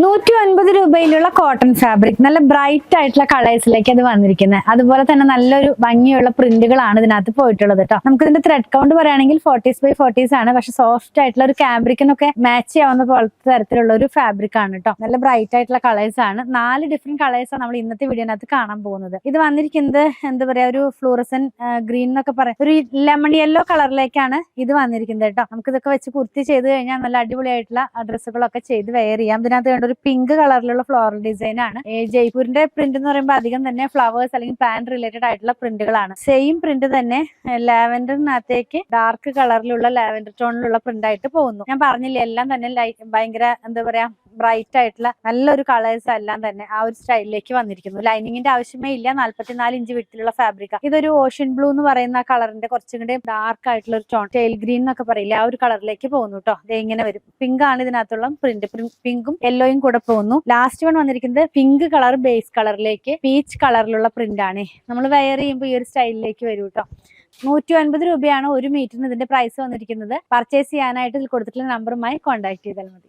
150 രൂപയിലുള്ള cotton fabric നല്ല bright ആയിട്ടുള്ള കളേഴ്സിലേക്ക് അത് വന്നിരിക്കുന്നത്. അതുപോലെ തന്നെ നല്ലൊരു ഭംഗിയുള്ള പ്രിന്റുകളാണ് ഇതിനകത്ത് പോയിട്ടുള്ളത് കേട്ടോ. നമുക്ക് ഇതിന്റെ ത്രെഡ് കൗണ്ട് പറയുകയാണെങ്കിൽ 40s ആണ്. പക്ഷെ സോഫ്റ്റ് ആയിട്ടുള്ള ഒരു ഫാബ്രിക്കിനൊക്കെ മാച്ച് ചെയ്യാവുന്ന പോലത്തെ തരത്തിലുള്ള ഒരു ഫാബ്രിക് ആണ് കേട്ടോ. നല്ല ബ്രൈറ്റ് ആയിട്ടുള്ള കളേഴ്സ് ആണ്. 4 ഡിഫറെന്റ് കളേഴ്സ് ആണ് നമ്മൾ ഇന്നത്തെ വീഡിയോനകത്ത് കാണാൻ പോകുന്നത്. ഇത് വന്നിരിക്കുന്നത് എന്താ പറയാ, ഒരു ഫ്ലൂറസൻ ഗ്രീൻ എന്നൊക്കെ പറയാം, ഒരു ലെമൺ യെല്ലോ കളറിലേക്കാണ് ഇത് വന്നിരിക്കുന്നത് കേട്ടോ. നമുക്ക് ഇതൊക്കെ വെച്ച് കുർത്തി ചെയ്ത് കഴിഞ്ഞാൽ നല്ല അടിപൊളിയായിട്ടുള്ള ഡ്രസ്സുകളൊക്കെ ചെയ്ത് വെയർ ചെയ്യാം. ഇതിനകത്ത് ഒരു പിങ്ക് കളറിലുള്ള ഫ്ലോറൽ ഡിസൈൻ ആണ്. ജയ്പൂരിന്റെ പ്രിന്റ് എന്ന് പറയുമ്പോൾ അധികം തന്നെ ഫ്ലവേഴ്സ് അല്ലെങ്കിൽ പ്ലാന്റ് റിലേറ്റഡ് ആയിട്ടുള്ള പ്രിന്റുകളാണ്. സെയിം പ്രിന്റ് തന്നെ ലാവൻഡറിനകത്തേക്ക് ഡാർക്ക് കളറിലുള്ള ലാവൻഡർ ടോണിലുള്ള പ്രിന്റ് ആയിട്ട് പോകുന്നു. ഞാൻ പറഞ്ഞില്ലേ, എല്ലാം തന്നെ ഭയങ്കര എന്താ പറയാ ബ്രൈറ്റ് ആയിട്ടുള്ള നല്ലൊരു കളേഴ്സ് എല്ലാം തന്നെ ആ ഒരു സ്റ്റൈലിലേക്ക് വന്നിരിക്കുന്നു. ലൈനിങ്ങിന്റെ ആവശ്യമേ ഇല്ല. 44 ഇഞ്ച് വിട്ടിലുള്ള ഫാബ്രിക്. ഇതൊരു ഓഷ്യൻ ബ്ലൂ എന്ന് പറയുന്ന കളറിന്റെ കുറച്ചും കൂടി ഡാർക്ക് ആയിട്ടുള്ള ഒരു ടോൺ, ടെയിൽ ഗ്രീൻ എന്നൊക്കെ പറയില്ല, ആ ഒരു കളറിലേക്ക് പോകുന്നു കേട്ടോ. ഇത് ഇങ്ങനെ വരും. പിങ്ക് ആണ് ഇതിനകത്തുള്ള പ്രിന്റ്. പിങ്കും യെല്ലോയും കൂടെ പോകുന്നു. ലാസ്റ്റ് വൺ വന്നിരിക്കുന്നത് പിങ്ക് കളർ ബേസ് കളറിലേക്ക് പീച്ച് കളറിലുള്ള പ്രിന്റ് ആണ്. നമ്മൾ വെയർ ചെയ്യുമ്പോൾ ഈ ഒരു സ്റ്റൈലിലേക്ക് വരും കേട്ടോ. 150 രൂപയാണ് ഒരു മീറ്ററിന് ഇതിന്റെ പ്രൈസ് വന്നിരിക്കുന്നത്. പർച്ചേസ് ചെയ്യാനായിട്ട് ഇതിൽ കൊടുത്തിട്ടുള്ള നമ്പറുമായി കോൺടാക്ട് ചെയ്താൽ മതി.